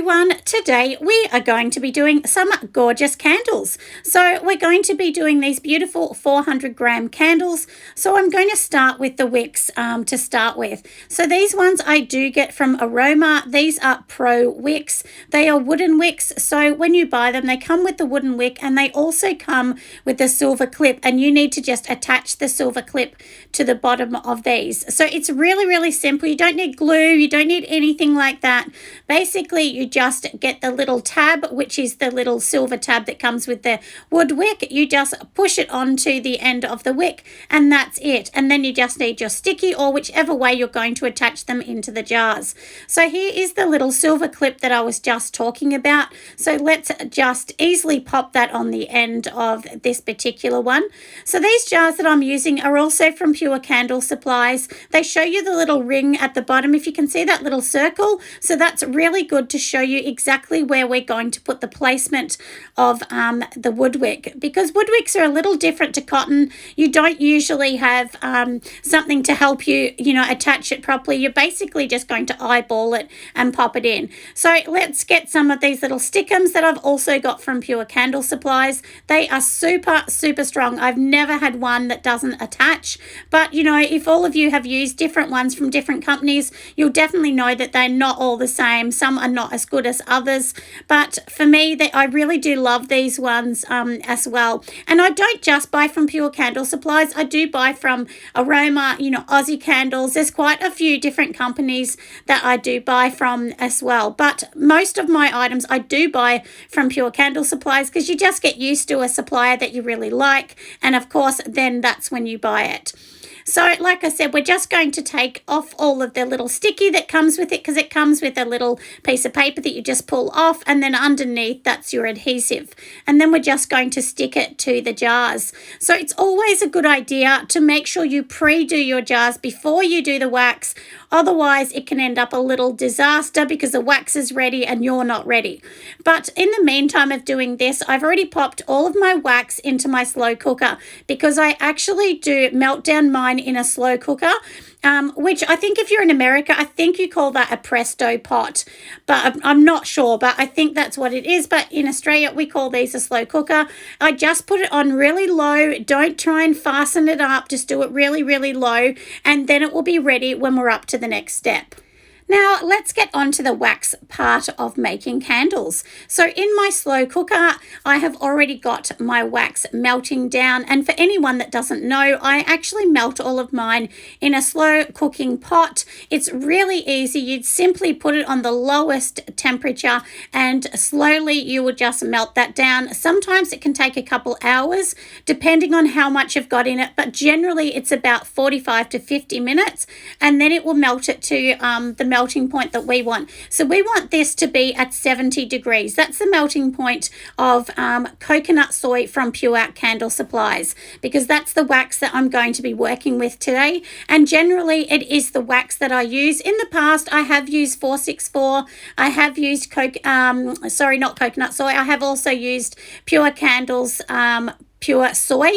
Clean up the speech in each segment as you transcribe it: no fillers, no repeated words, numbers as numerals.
everyone, today we are going to be doing some gorgeous candles. So we're going to be doing these beautiful 400 gram candles. So I'm going to start with the wicks to start with. So these ones I do get from Aroma. These are Pro wicks. They are wooden wicks. So when you buy them, they come with the wooden wick and they also come with the silver clip, and you need to just attach the silver clip to the bottom of these. So it's really, really simple. You don't need glue. You don't need anything like that. Basically, you just get the little tab, which is the little silver tab that comes with the wood wick. You just push it onto the end of the wick and that's it. And then you just need your sticky or whichever way you're going to attach them into the jars. So here is the little silver clip that I was just talking about. So let's just easily pop that on the end of this particular one. So these jars that I'm using are also from Pure Candle Supplies. They show you the little ring at the bottom, if you can see that little circle. So that's really good to show you exactly where we're going to put the placement of the wood wick, because wood wicks are a little different to cotton. You don't usually have something to help you, attach it properly. You're basically just going to eyeball it and pop it in. So let's get some of these little stickums that I've also got from Pure Candle Supplies. They are super, super strong. I've never had one that doesn't attach, but if all of you have used different ones from different companies, you'll definitely know that they're not all the same. Some are not as good as others, but for me, I really do love these ones as well. And I don't just buy from Pure Candle Supplies. I do buy from Aroma, Aussie Candles. There's quite a few different companies that I do buy from as well, but most of my items I do buy from Pure Candle Supplies, because you just get used to a supplier that you really like, and of course then that's when you buy it. So like I said, we're just going to take off all of the little sticky that comes with it, because it comes with a little piece of paper that you just pull off, and then underneath that's your adhesive. And then we're just going to stick it to the jars. So it's always a good idea to make sure you pre-do your jars before you do the wax. Otherwise, it can end up a little disaster because the wax is ready and you're not ready. But in the meantime of doing this, I've already popped all of my wax into my slow cooker, because I actually do melt down mine in a slow cooker, which I think if you're in America, I think you call that a presto pot, but I'm not sure, but I think that's what it is. But in Australia, we call these a slow cooker. I just put it on really low. Don't try and fasten it up. Just do it really, really low, and then it will be ready when we're up to the next step. Now, let's get on to the wax part of making candles. So in my slow cooker, I have already got my wax melting down. And for anyone that doesn't know, I actually melt all of mine in a slow cooking pot. It's really easy. You'd simply put it on the lowest temperature and slowly you will just melt that down. Sometimes it can take a couple hours depending on how much you've got in it, but generally it's about 45 to 50 minutes, and then it will melt it to the melting point that we want. So we want this to be at 70 degrees. That's the melting point of coconut soy from Pure Candle Supplies, because that's the wax that I'm going to be working with today. And generally it is the wax that I use. In the past, I have used 464. I have used not coconut soy. I have also used Pure Candles pure soy,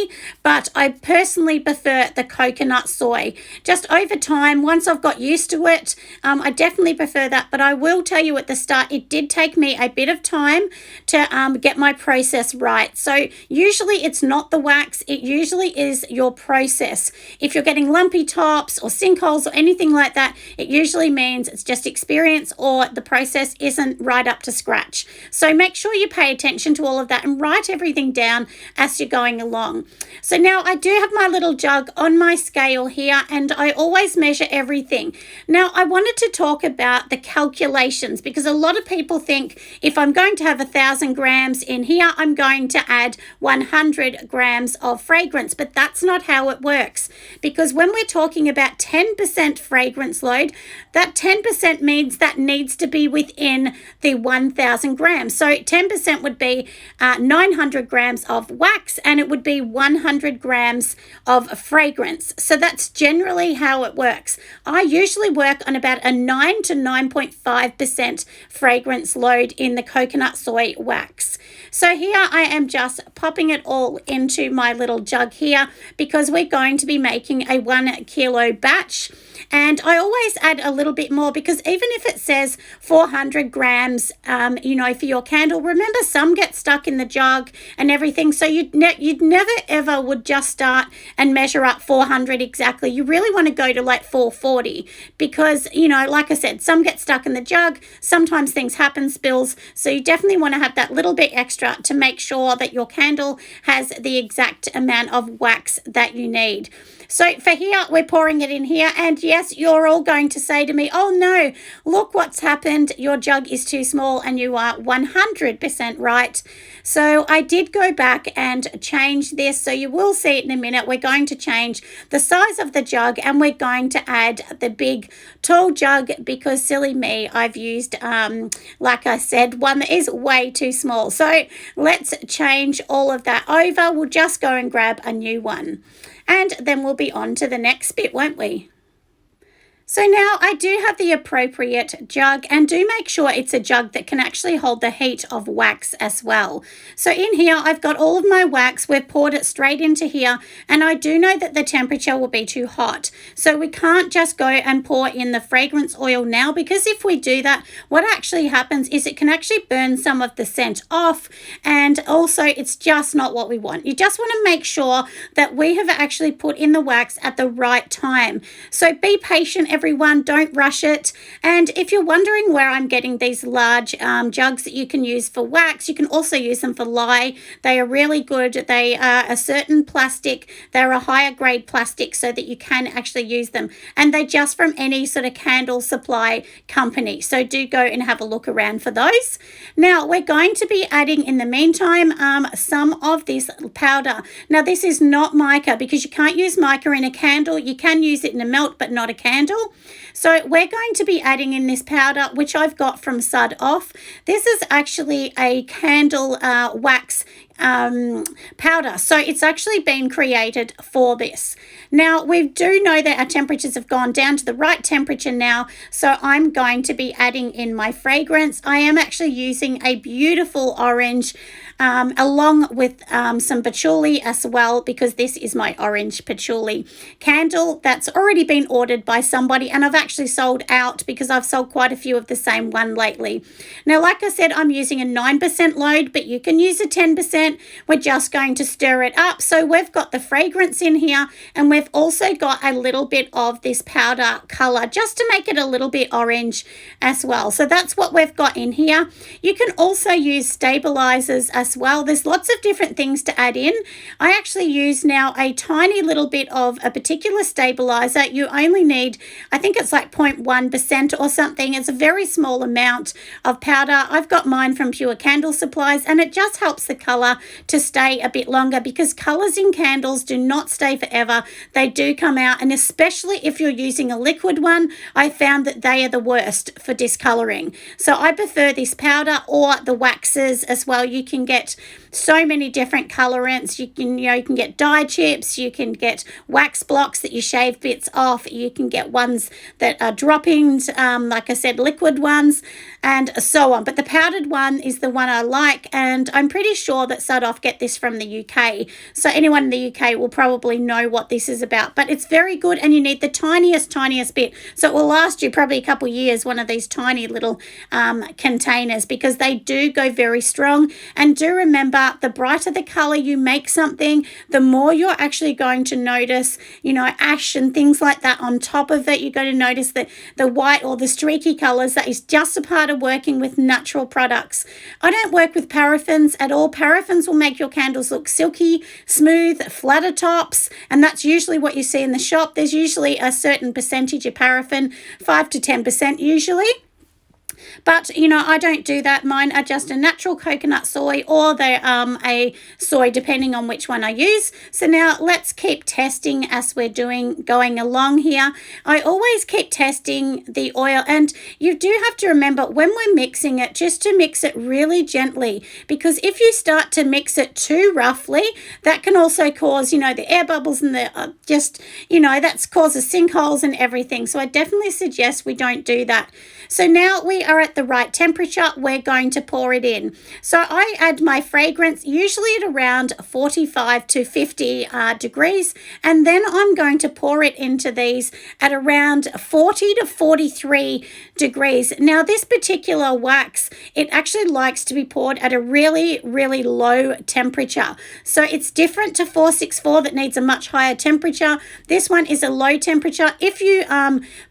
but I personally prefer the coconut soy. Just over time, once I've got used to it, I definitely prefer that. But I will tell you at the start, it did take me a bit of time to get my process right. So usually it's not the wax, it usually is your process. If you're getting lumpy tops or sinkholes or anything like that, it usually means it's just experience or the process isn't right up to scratch. So make sure you pay attention to all of that and write everything down as you going along. So now I do have my little jug on my scale here, and I always measure everything. Now I wanted to talk about the calculations, because a lot of people think if I'm going to have 1,000 grams in here, I'm going to add 100 grams of fragrance, but that's not how it works, because when we're talking about 10% fragrance load, that 10% means that needs to be within the 1,000 grams. So 10% would be 900 grams of wax, and it would be 100 grams of fragrance. So that's generally how it works. I usually work on about a 9 to 9.5% fragrance load in the coconut soy wax. So here I am just popping it all into my little jug here, because we're going to be making a 1 kilo batch. And I always add a little bit more because even if it says 400 grams, for your candle, remember some get stuck in the jug and everything. So you'd never ever would just start and measure up 400 exactly. You really want to go to like 440 because, like I said, some get stuck in the jug. Sometimes things happen, spills. So you definitely want to have that little bit extra to make sure that your candle has the exact amount of wax that you need. So for here, we're pouring it in here. And yes, you're all going to say to me, oh no, look what's happened. Your jug is too small, and you are 100% right. So I did go back and change this. So you will see it in a minute. We're going to change the size of the jug, and we're going to add the big tall jug because silly me, I've used, like I said, one that is way too small. So let's change all of that over. We'll just go and grab a new one. And then we'll be on to the next bit, won't we? So now I do have the appropriate jug, and do make sure it's a jug that can actually hold the heat of wax as well. So in here, I've got all of my wax. We've poured it straight into here, and I do know that the temperature will be too hot. So we can't just go and pour in the fragrance oil now, because if we do that, what actually happens is it can actually burn some of the scent off, and also it's just not what we want. You just want to make sure that we have actually put in the wax at the right time. So be patient, everyone, don't rush it. And if you're wondering where I'm getting these large jugs that you can use for wax, you can also use them for lye. They are really good. They are a certain plastic. They're a higher grade plastic so that you can actually use them. And they're just from any sort of candle supply company. So do go and have a look around for those. Now we're going to be adding in the meantime some of this powder. Now this is not mica because you can't use mica in a candle. You can use it in a melt but not a candle. So we're going to be adding in this powder, which I've got from Sud Off. This is actually a candle wax powder. So it's actually been created for this. Now we do know that our temperatures have gone down to the right temperature now. So I'm going to be adding in my fragrance. I am actually using a beautiful orange along with some patchouli as well, because this is my orange patchouli candle that's already been ordered by somebody, and I've actually sold out because I've sold quite a few of the same one lately. Now, like I said, I'm using a 9% load, but you can use a 10%. We're just going to stir it up. So we've got the fragrance in here, and we've also got a little bit of this powder color just to make it a little bit orange as well. So that's what we've got in here. You can also use stabilizers as well. There's lots of different things to add in. I actually use now a tiny little bit of a particular stabilizer. You only need, I think it's like 0.1% or something. It's a very small amount of powder. I've got mine from Pure Candle Supplies, and it just helps the color to stay a bit longer, because colors in candles do not stay forever. They do come out, and especially if you're using a liquid one, I found that they are the worst for discoloring. So I prefer this powder or the waxes as well. You can get so many different colorants. You can get dye chips, you can get wax blocks that you shave bits off, you can get ones that are droppings, like I said, liquid ones, and so on. But the powdered one is the one I like, and I'm pretty sure that Sud Off get this from the UK. So anyone in the UK will probably know what this is about. But it's very good, and you need the tiniest bit. So it will last you probably a couple years, one of these tiny little containers, because they do go very strong. And do remember, the brighter the color you make something, the more you're actually going to notice, ash and things like that on top of it. You're going to notice that the white or the streaky colors. That is just a part of working with natural products. I don't work with paraffins at all. Paraffins will make your candles look silky, smooth, flatter tops, and that's usually what you see in the shop. There's usually a certain percentage of paraffin, 5 to 10% usually. But, I don't do that. Mine are just a natural coconut soy, or they're a soy, depending on which one I use. So now let's keep testing as we're going along here. I always keep testing the oil, and you do have to remember when we're mixing it, just to mix it really gently, because if you start to mix it too roughly, that can also cause, the air bubbles and the that causes sinkholes and everything. So I definitely suggest we don't do that. So now we are are at the right temperature, we're going to pour it in. So I add my fragrance usually at around 45 to 50 degrees, and then I'm going to pour it into these at around 40 to 43 degrees. Now this particular wax, it actually likes to be poured at a really, really low temperature. So it's different to 464 that needs a much higher temperature. This one is a low temperature. If you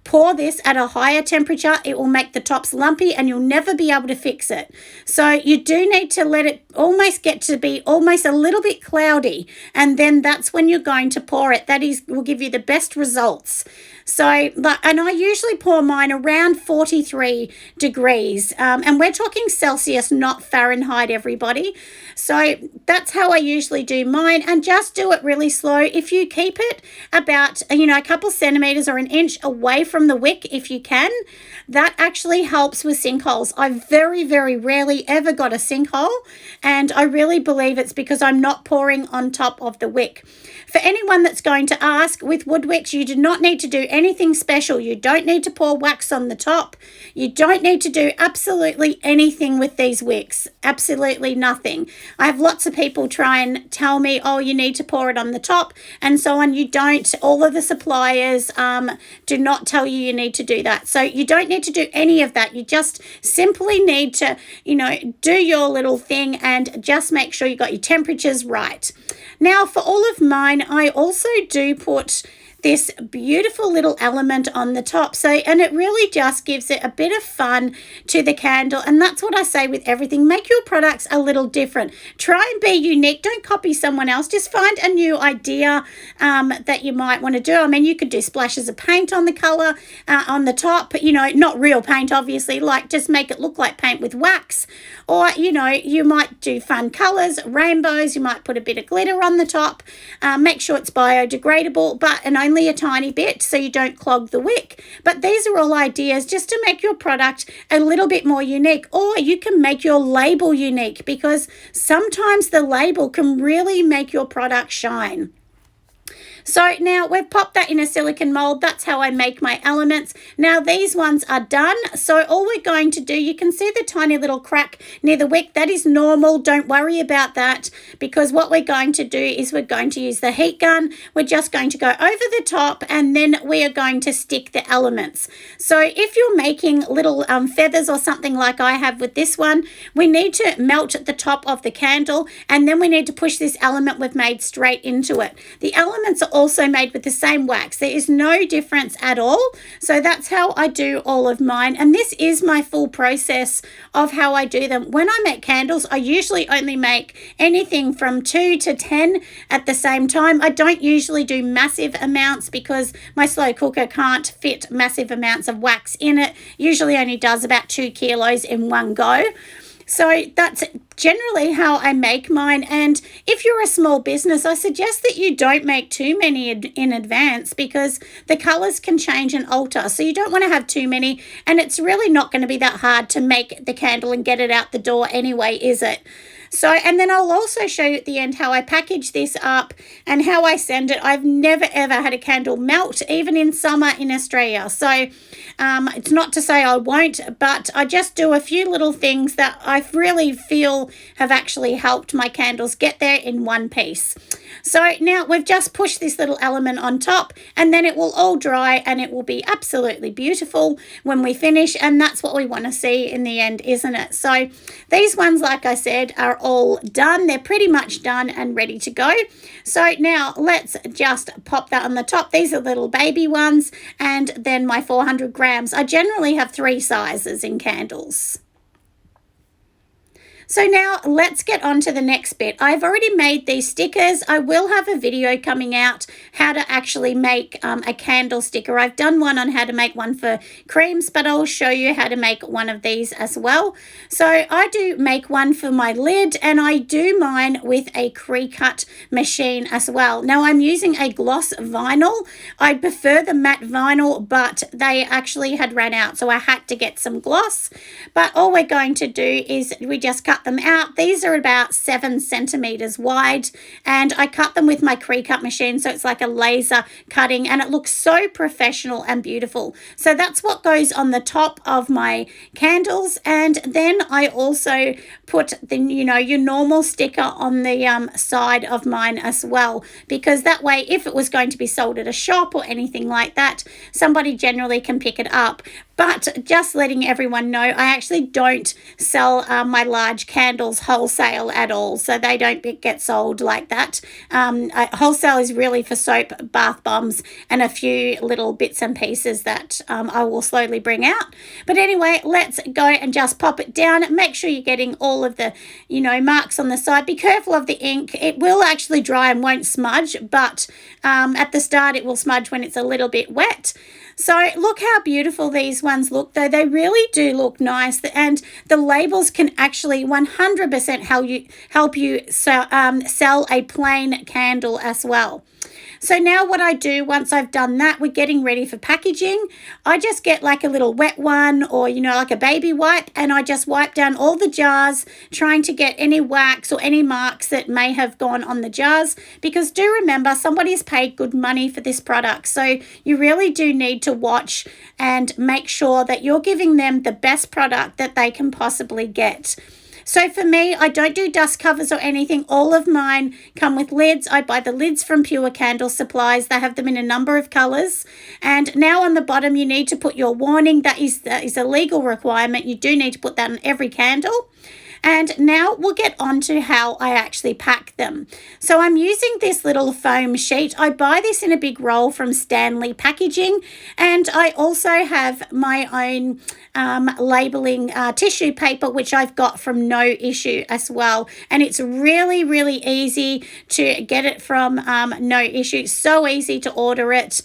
pour this at a higher temperature, it will make the tops lumpy and you'll never be able to fix it. So you do need to let it almost get to be almost a little bit cloudy, and then that's when you're going to pour it. That will give you the best results. So, and I usually pour mine around 43 degrees, and we're talking Celsius, not Fahrenheit, everybody. So that's how I usually do mine, and just do it really slow. If you keep it about, a couple centimeters or an inch away from the wick, if you can, that actually helps with sinkholes. I've very, very rarely ever got a sinkhole, and I really believe it's because I'm not pouring on top of the wick. For anyone that's going to ask, with wood wicks, you do not need to do anything special. You don't need to pour wax on the top. You don't need to do absolutely anything with these wicks. Absolutely nothing. I have lots of people try and tell me, oh, you need to pour it on the top and so on. You don't. All of the suppliers do not tell you need to do that. So you don't need to do any of that. You just simply need to, do your little thing and just make sure you got your temperatures right. Now, for all of mine, I also do put this beautiful little element on the top. And it really just gives it a bit of fun to the candle. And that's what I say with everything. Make your products a little different. Try and be unique. Don't copy someone else. Just find a new idea that you might want to do. I mean, you could do splashes of paint on the color on the top, not real paint, obviously, like just make it look like paint with wax. Or, you might do fun colors, rainbows. You might put a bit of glitter on the top. Make sure it's biodegradable, and only a tiny bit so you don't clog the wick. But these are all ideas just to make your product a little bit more unique. Or you can make your label unique, because sometimes the label can really make your product shine. So now we've popped that in a silicone mold. That's how I make my elements. Now these ones are done. So all we're going to do, you can see the tiny little crack near the wick. That is normal. Don't worry about that, because what we're going to do is we're going to use the heat gun. We're just going to go over the top, and then we are going to stick the elements. So if you're making little feathers or something like I have with this one, we need to melt the top of the candle, and then we need to push this element we've made straight into it. The elements are also made with the same wax. There is no difference at all. So that's how I do all of mine. And this is my full process of how I do them. When I make candles, I usually only make anything from 2 to 10 at the same time. I don't usually do massive amounts because my slow cooker can't fit massive amounts of wax in it. Usually only does about 2 kilos in one go. So that's generally how I make mine. And if you're a small business, I suggest that you don't make too many in advance, because the colors can change and alter. So you don't want to have too many, and it's really not going to be that hard to make the candle and get it out the door anyway, is it? So, and then I'll also show you at the end how I package this up and how I send it. I've never ever had a candle melt, even in summer in Australia. So it's not to say I won't, but I just do a few little things that I really feel have actually helped my candles get there in one piece. So now we've just pushed this little element on top, and then it will all dry and it will be absolutely beautiful when we finish. And that's what we want to see in the end, isn't it? So these ones, like I said, are all done. They're pretty much done and ready to go. So now let's just pop that on the top. These are little baby ones, and then my 400 grams. I generally have 3 sizes in candles. So now let's get on to the next bit. I've already made these stickers. I will have a video coming out how to actually make a candle sticker. I've done one on how to make one for creams, but I'll show you how to make one of these as well. So I do make one for my lid, and I do mine with a pre-cut machine as well. Now I'm using a gloss vinyl. I prefer the matte vinyl, but they actually had ran out, so I had to get some gloss. But all we're going to do is we just cut cut them out. These are about 7 centimeters wide, and I cut them with my pre-cut machine, so it's like a laser cutting, and it looks so professional and beautiful. So that's what goes on the top of my candles. And then I also put the, your normal sticker on the side of mine as well, because that way, if it was going to be sold at a shop or anything like that, somebody generally can pick it up. But just letting everyone know, I actually don't sell my large candles wholesale at all, so they don't get sold like that. Wholesale is really for soap, bath bombs, and a few little bits and pieces that I will slowly bring out. But anyway, let's go and just pop it down. Make sure you're getting all of the, marks on the side. Be careful of the ink. It will actually dry and won't smudge, but at the start it will smudge when it's a little bit wet. So look how beautiful these ones look, though. They really do look nice, and the labels can actually 100% help you sell a plain candle as well. So now what I do once I've done that, we're getting ready for packaging. I just get like a little wet one, or, like a baby wipe, and I just wipe down all the jars, trying to get any wax or any marks that may have gone on the jars, because do remember, somebody's paid good money for this product. So you really do need to watch and make sure that you're giving them the best product that they can possibly get. So for me, I don't do dust covers or anything. All of mine come with lids. I buy the lids from Pure Candle Supplies. They have them in a number of colours. And now on the bottom, you need to put your warning. That is a legal requirement. You do need to put that on every candle. And now we'll get on to how I actually pack them. So I'm using this little foam sheet. I buy this in a big roll from Stanley Packaging, and I also have my own labeling tissue paper, which I've got from No Issue as well. And it's really, really easy to get it from No Issue. So easy to order it.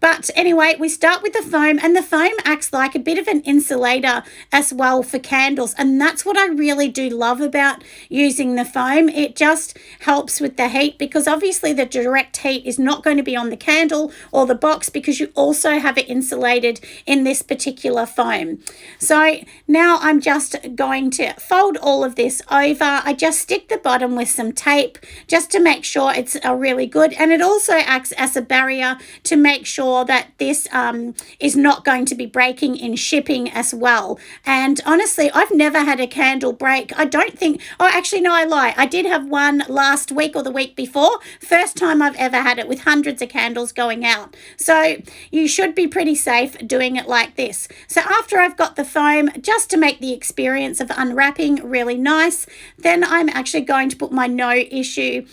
But anyway, we start with the foam, and the foam acts like a bit of an insulator as well for candles. And that's what I really do love about using the foam. It just helps with the heat, because obviously the direct heat is not going to be on the candle or the box, because you also have it insulated in this particular foam. So now I'm just going to fold all of this over. I just stick the bottom with some tape just to make sure it's really good. And it also acts as a barrier to make sure that this is not going to be breaking in shipping as well. And honestly, I've never had a candle break. I don't think, oh, actually, no, I lie. I did have one last week or the week before. First time I've ever had it, with hundreds of candles going out. So you should be pretty safe doing it like this. So after I've got the foam, just to make the experience of unwrapping really nice, then I'm actually going to put my No Issue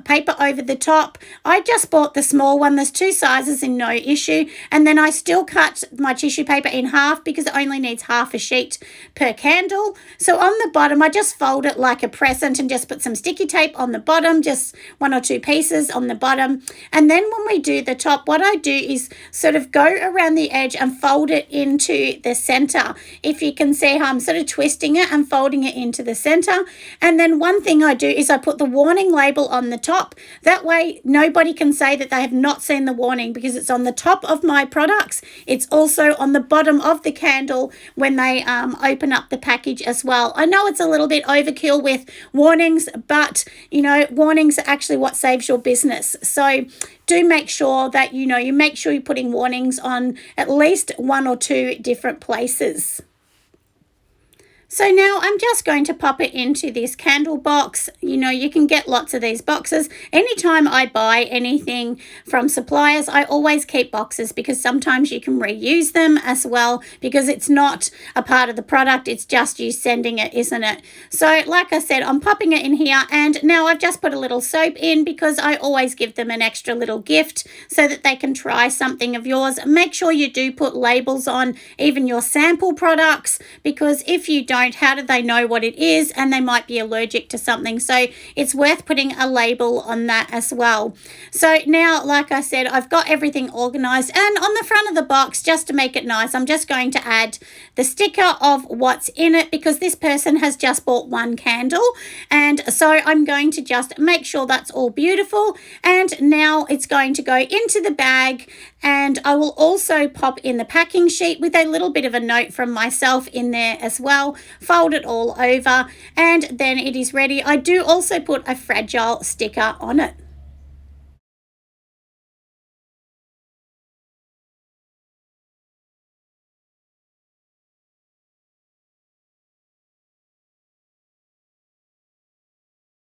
paper over the top. I just bought the small one. There's 2 sizes in No Issue, and then I still cut my tissue paper in half, because it only needs half a sheet per candle. So on the bottom, I just fold it like a present and just put some sticky tape on the bottom, just 1 or 2 pieces on the bottom. And then when we do the top, what I do is sort of go around the edge and fold it into the center. If you can see how I'm sort of twisting it and folding it into the center. And then one thing I do is I put the warning label on the top. That way nobody can say that they have not seen the warning, because it's on the top of my products. It's also on the bottom of the candle when they open up the package as well. I know it's a little bit overkill with warnings, but warnings are actually what saves your business. So do make sure that you make sure you're putting warnings on at least 1 or 2 different places. So now I'm just going to pop it into this candle box. You can get lots of these boxes. Anytime I buy anything from suppliers, I always keep boxes, because sometimes you can reuse them as well, because it's not a part of the product. It's just you sending it, isn't it? So like I said, I'm popping it in here, and now I've just put a little soap in, because I always give them an extra little gift so that they can try something of yours. Make sure you do put labels on even your sample products, because if you don't, how do they know what it is? And they might be allergic to something. So it's worth putting a label on that as well. So now, like I said, I've got everything organized, and on the front of the box, just to make it nice, I'm just going to add the sticker of what's in it, because this person has just bought 1 candle. And so I'm going to just make sure that's all beautiful. And now it's going to go into the bag, and I will also pop in the packing sheet with a little bit of a note from myself in there as well. fold it all over, and then it is ready. I do also put a fragile sticker on it.